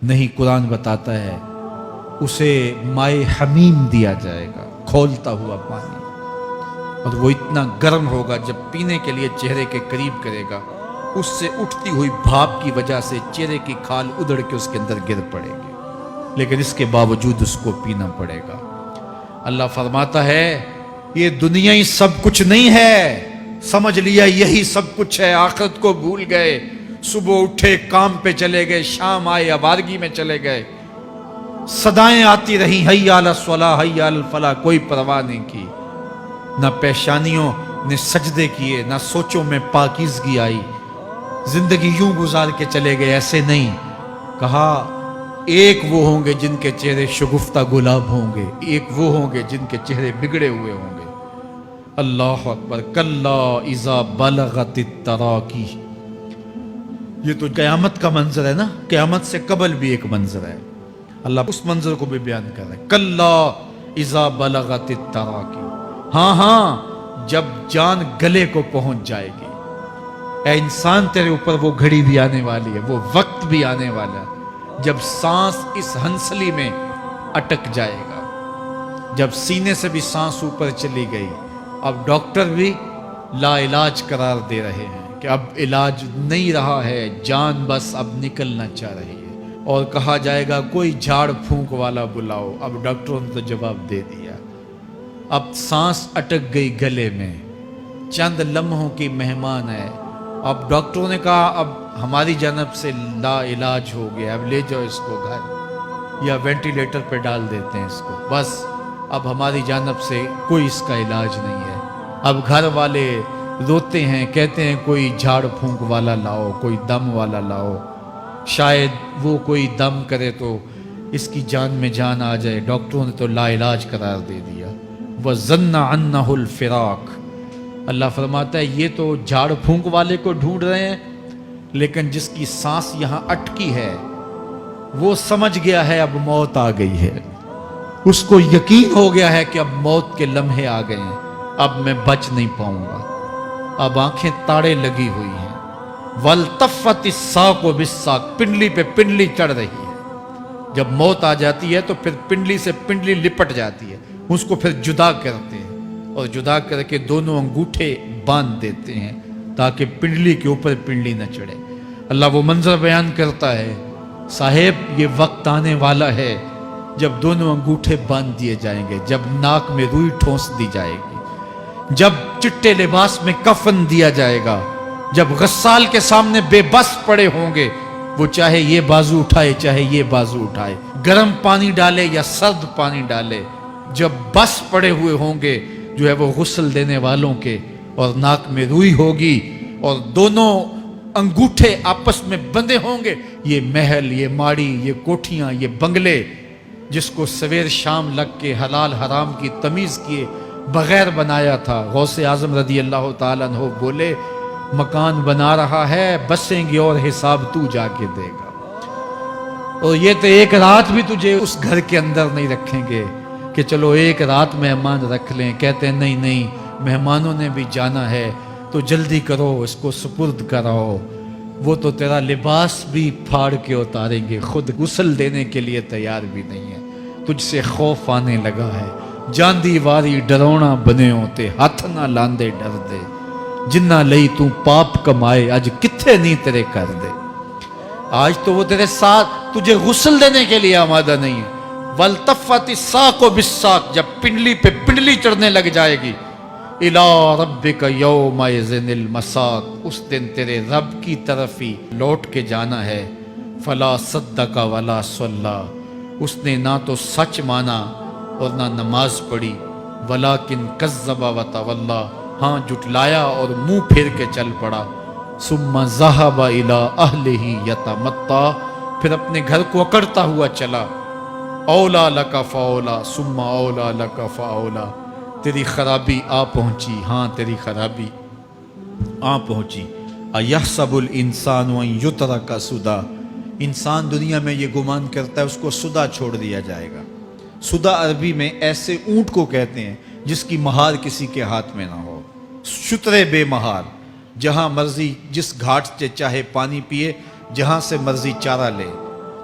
نہیں، قرآن بتاتا ہے اسے مائے حمیم دیا جائے گا، کھولتا ہوا پانی، اور وہ اتنا گرم ہوگا جب پینے کے لیے چہرے کے قریب کرے گا، اس سے اٹھتی ہوئی بھاپ کی وجہ سے چہرے کی کھال ادھڑ کے اس کے اندر گر پڑے گی، لیکن اس کے باوجود اس کو پینا پڑے گا۔ اللہ فرماتا ہے یہ دنیا ہی سب کچھ نہیں ہے، سمجھ لیا یہی سب کچھ ہے، آخرت کو بھول گئے، صبح اٹھے کام پہ چلے گئے، شام آئے آوارگی میں چلے گئے، صدائیں آتی رہی حی علی الصلاح حی علی الفلاح، کوئی پرواہ نہیں کی، نہ پیشانیوں نے سجدے کیے، نہ سوچوں میں پاکیزگی آئی، زندگی یوں گزار کے چلے گئے۔ ایسے نہیں، کہا ایک وہ ہوں گے جن کے چہرے شگفتہ گلاب ہوں گے، ایک وہ ہوں گے جن کے چہرے بگڑے ہوئے ہوں گے۔ اللہ اکبر، کلا اذا بلغت التراقی، یہ تو قیامت کا منظر ہے نا، قیامت سے قبل بھی ایک منظر ہے، اللہ اس منظر کو بھی بیان کر رہا ہے، کلا اذا بلغت التراقی، ہاں ہاں جب جان گلے کو پہنچ جائے گی۔ اے انسان تیرے اوپر وہ گھڑی بھی آنے والی ہے، وہ وقت بھی آنے والا ہے جب سانس اس ہنسلی میں اٹک جائے گا، جب سینے سے بھی سانس اوپر چلی گئی، اب ڈاکٹر بھی لا علاج قرار دے رہے ہیں کہ اب علاج نہیں رہا ہے، جان بس اب نکلنا چاہ رہی ہے، اور کہا جائے گا کوئی جھاڑ پھونک والا بلاؤ، اب ڈاکٹروں نے تو جواب دے دیا، اب سانس اٹک گئی گلے میں، چند لمحوں کی مہمان ہے، اب ڈاکٹروں نے کہا اب ہماری جانب سے لا علاج ہو گیا، اب لے جاؤ اس کو گھر، یا وینٹیلیٹر پہ ڈال دیتے ہیں اس کو، بس اب ہماری جانب سے کوئی اس کا علاج نہیں ہے۔ اب گھر والے روتے ہیں، کہتے ہیں کوئی جھاڑ پھونک والا لاؤ، کوئی دم والا لاؤ، شاید وہ کوئی دم کرے تو اس کی جان میں جان آ جائے، ڈاکٹروں نے تو لا علاج قرار دے دیا۔ وَظَنَّ عَنَّهُ الْفِرَاقُ، اللہ فرماتا ہے یہ تو جھاڑ پھونک والے کو ڈھونڈ رہے ہیں، لیکن جس کی سانس یہاں اٹکی ہے وہ سمجھ گیا ہے اب موت آ گئی ہے، اس کو یقین ہو گیا ہے کہ اب موت کے لمحے آ گئے ہیں، اب میں بچ نہیں پاؤں گا، اب آنکھیں تاڑے لگی ہوئی ہیں، وَالْتَفَّتِ السَّاقُ بِالسَّاقِ، پنڈلی پہ پنڈلی چڑھ رہی ہے، جب موت آ جاتی ہے تو پھر پنڈلی سے پنڈلی لپٹ جاتی ہے، اس کو پھر جدا کرتے ہیں، اور جدا کر کے دونوں انگوٹھے باندھ دیتے ہیں تاکہ پنڈلی کے اوپر پنڈلی نہ چڑھے۔ اللہ وہ منظر بیان کرتا ہے، صاحب یہ وقت آنے والا ہے جب دونوں انگوٹھے باندھ دیے جائیں گے، جب ناک میں روئی ٹھونس دی جائے گی، جب چٹے لباس میں کفن دیا جائے گا، جب غسال کے سامنے بے بس پڑے ہوں گے، وہ چاہے یہ بازو اٹھائے چاہے یہ بازو اٹھائے، گرم پانی ڈالے یا سرد پانی ڈالے، جب بس پڑے ہوئے ہوں گے جو ہے وہ غسل دینے والوں کے، اور ناک میں روئی ہوگی اور دونوں انگوٹھے آپس میں بندھے ہوں گے، یہ محل، یہ ماڑی، یہ کوٹھیاں، یہ بنگلے جس کو سویر شام لگ کے حلال حرام کی تمیز کیے بغیر بنایا تھا، غوث اعظم رضی اللہ تعالیٰ عنہ بولے مکان بنا رہا ہے، بسیں گے اور حساب تو جا کے دے گا، اور یہ تو ایک رات بھی تجھے اس گھر کے اندر نہیں رکھیں گے کہ چلو ایک رات مہمان رکھ لیں، کہتے ہیں نہیں نہیں مہمانوں نے بھی جانا ہے تو جلدی کرو اس کو سپرد کراؤ، وہ تو تیرا لباس بھی پھاڑ کے اتاریں گے، خود غسل دینے کے لیے تیار بھی نہیں ہے، تجھ سے خوف آنے لگا ہے، جاندی واری ڈرونا بنے ہوتے، ہاتھ نہ لاندے ڈر دے، جنہ لئی تو پاپ کمائے اج کتھے نہیں تیرے کر دے، آج تو وہ تیرے ساتھ تجھے غسل دینے کے لیے آمادہ نہیں ہے۔ وَالْتَفَّتِ السَّاقُ بِالسَّاقِ، جب پنڈلی پہ پنڈلی چڑھنے لگ جائے گی، إِلَىٰ رَبِّكَ يَوْمَئِذٍ الْمَسَاقُ، اس دن تیرے رب کی طرف ہی لوٹ کے جانا ہے۔ فَلَا صَدَّقَ وَلَا صَلَّىٰ، اس نے نہ تو سچ مانا اور نہ نماز پڑھی، وَلَٰكِنْ كَذَّبَ وَتَوَلَّىٰ، ہاں جھٹلایا اور منہ پھیر کے چل پڑا۔ ثُمَّ ذَهَبَ إِلَىٰ أَهْلِهِ يَتَمَطَّىٰ، پھر اپنے گھر کو اکڑتا ہوا چلا۔ اولا لک فاولا ثم اولا لک فاولا، تیری خرابی آ پہنچی، ہاں تیری خرابی آ پہنچی۔ ایحسب الانسان ان یترک سدی، انسان دنیا میں یہ گمان کرتا ہے اس کو سدا چھوڑ دیا جائے گا۔ سدا عربی میں ایسے اونٹ کو کہتے ہیں جس کی مہار کسی کے ہاتھ میں نہ ہو، شترے بے مہار، جہاں مرضی جس گھاٹ سے چاہے پانی پیے، جہاں سے مرضی چارہ لے،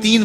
3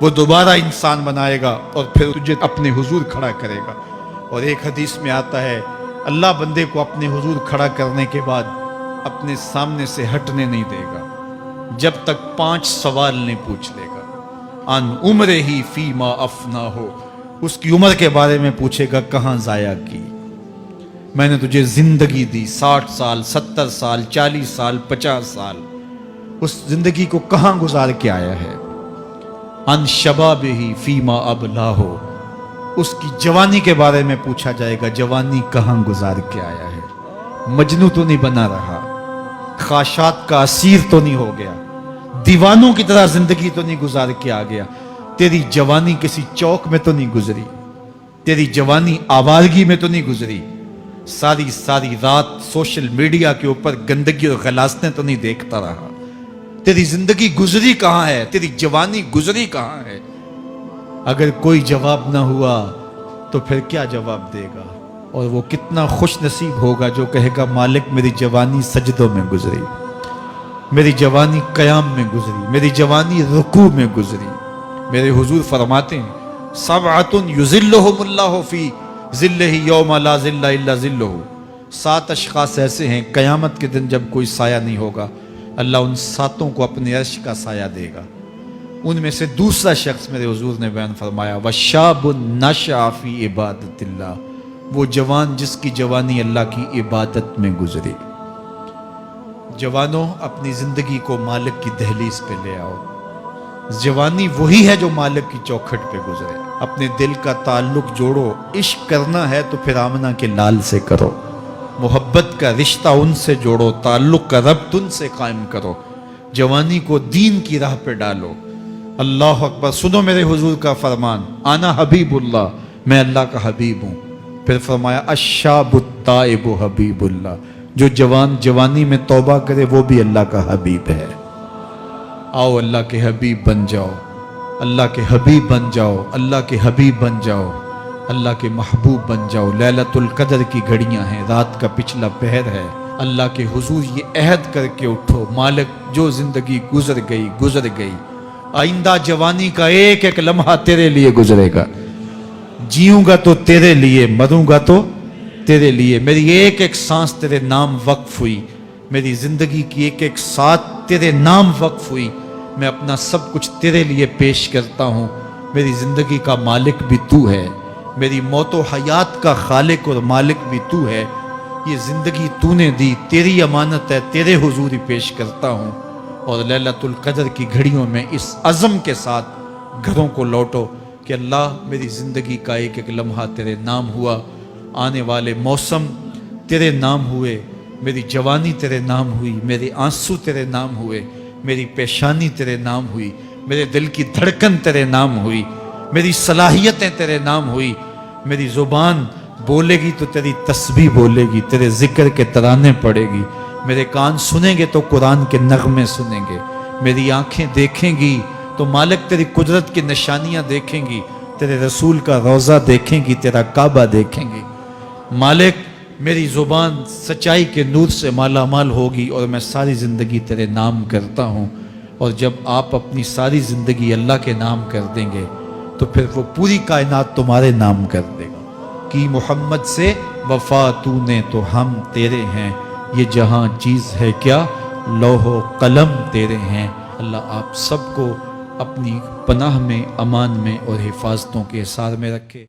وہ دوبارہ انسان بنائے گا اور پھر تجھے اپنے حضور کھڑا کرے گا۔ اور ایک حدیث میں آتا ہے اللہ بندے کو اپنے حضور کھڑا کرنے کے بعد اپنے سامنے سے ہٹنے نہیں دے گا جب تک 5 سوال نہیں پوچھ لے گا۔ ان عمرہ ہی فیما افنا ہو، اس کی عمر کے بارے میں پوچھے گا کہاں ضائع کی، میں نے تجھے زندگی دی 60 سال 70 سال 40 سال 50 سال، اس زندگی کو کہاں گزار کے آیا ہے۔ ان شباب ہی فیما ابلا ہو، اس کی جوانی کے بارے میں پوچھا جائے گا جوانی کہاں گزار کے آیا ہے، مجنوں تو نہیں بنا رہا، خواہشات کا اسیر تو نہیں ہو گیا، دیوانوں کی طرح زندگی تو نہیں گزار کے آ گیا، تیری جوانی کسی چوک میں تو نہیں گزری، تیری جوانی آوارگی میں تو نہیں گزری، ساری رات سوشل میڈیا کے اوپر گندگی اور غلاظتیں تو نہیں دیکھتا رہا، تیری زندگی گزری کہاں ہے، تیری جوانی گزری کہاں ہے۔ اگر کوئی جواب نہ ہوا تو پھر کیا جواب دے گا، اور وہ کتنا خوش نصیب ہوگا جو کہے گا مالک میری جوانی سجدوں میں گزری، میری جوانی قیام میں گزری، میری جوانی رکوع میں گزری۔ میرے حضور فرماتے ہیں سبعۃ یظلھم اللہ فی ظلہ یوم لا ظل الا ظلہ، 7 اشخاص ایسے ہیں قیامت کے دن جب کوئی سایہ نہیں ہوگا اللہ ان 7 کو اپنے عرش کا سایہ دے گا۔ ان میں سے دوسرا شخص میرے حضور نے بیان فرمایا وشاب نشأ فی عبادت اللہ، وہ جوان جس کی جوانی اللہ کی عبادت میں گزری۔ جوانوں اپنی زندگی کو مالک کی دہلیز پہ لے آؤ، جوانی وہی ہے جو مالک کی چوکھٹ پہ گزرے۔ اپنے دل کا تعلق جوڑو، عشق کرنا ہے تو پھر آمنہ کے لال سے کرو، محبت کا رشتہ ان سے جوڑو، تعلق کا ربط ان سے قائم کرو، جوانی کو دین کی راہ پہ ڈالو۔ اللہ اکبر، سنو میرے حضور کا فرمان، انا حبیب اللہ، میں اللہ کا حبیب ہوں۔ پھر فرمایا الشاب التائب حبیب اللہ، جو جوان جوانی میں توبہ کرے وہ بھی اللہ کا حبیب ہے۔ آؤ اللہ کے حبیب بن جاؤ، اللہ کے حبیب بن جاؤ، اللہ کے حبیب بن جاؤ، اللہ کے محبوب بن جاؤ۔ لیلۃ القدر کی گھڑیاں ہیں، رات کا پچھلا پہر ہے، اللہ کے حضور یہ عہد کر کے اٹھو مالک جو زندگی گزر گئی، آئندہ جوانی کا ایک ایک لمحہ تیرے لیے گزرے گا، جیوں گا تو تیرے لیے، مروں گا تو تیرے لیے، میری ایک ایک سانس تیرے نام وقف ہوئی، میری زندگی کی ایک ایک ساتھ تیرے نام وقف ہوئی، میں اپنا سب کچھ تیرے لیے پیش کرتا ہوں۔ میری زندگی کا مالک بھی تو ہے، میری موت و حیات کا خالق اور مالک بھی تو ہے، یہ زندگی تو نے دی، تیری امانت ہے، تیرے حضور ہی پیش کرتا ہوں۔ اور لیلۃ القدر کی گھڑیوں میں اس عزم کے ساتھ گھروں کو لوٹو کہ اللہ میری زندگی کا ایک ایک لمحہ تیرے نام ہوا، آنے والے موسم تیرے نام ہوئے، میری جوانی تیرے نام ہوئی، میرے آنسو تیرے نام ہوئے، میری پیشانی تیرے نام ہوئی، میرے دل کی دھڑکن تیرے نام ہوئی، میری صلاحیتیں تیرے نام ہوئی، میری زبان بولے گی تو تیری تسبیح بولے گی، تیرے ذکر کے ترانے پڑے گی، میرے کان سنیں گے تو قرآن کے نغمے سنیں گے، میری آنکھیں دیکھیں گی تو مالک تیری قدرت کی نشانیاں دیکھیں گی، تیرے رسول کا روضہ دیکھیں گی، تیرا کعبہ دیکھیں گی۔ مالک میری زبان سچائی کے نور سے مالا مال ہوگی اور میں ساری زندگی تیرے نام کرتا ہوں، اور جب آپ اپنی ساری زندگی اللہ کے نام کر دیں گے تو پھر وہ پوری کائنات تمہارے نام کر دے گا۔ کی محمد سے وفا تو نے تو ہم تیرے ہیں، یہ جہاں چیز ہے کیا لوح و قلم تیرے ہیں۔ اللہ آپ سب کو اپنی پناہ میں، امان میں اور حفاظتوں کے حصار میں رکھے۔